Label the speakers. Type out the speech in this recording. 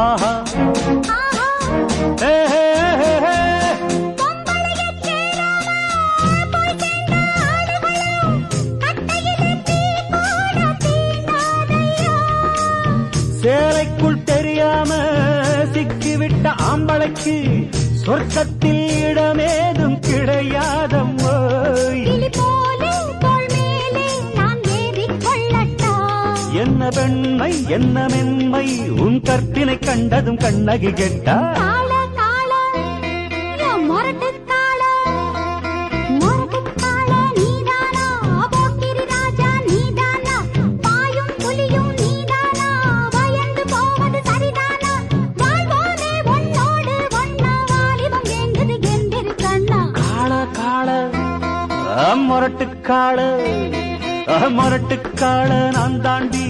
Speaker 1: ஆஹா சேலைக்குள் தெரியாம சிக்கிவிட்ட ஆம்பளைக்கு சொர்க்கத்தில் இடமேதும் கிடையாதம்மோ. என்ன பெண்மை என்ன மென்மை உன் கற்பினை கண்டதும் கண்ணகி கெட்டா. முரட்டுக்காள முரட்டுக்காள நான் தாண்டி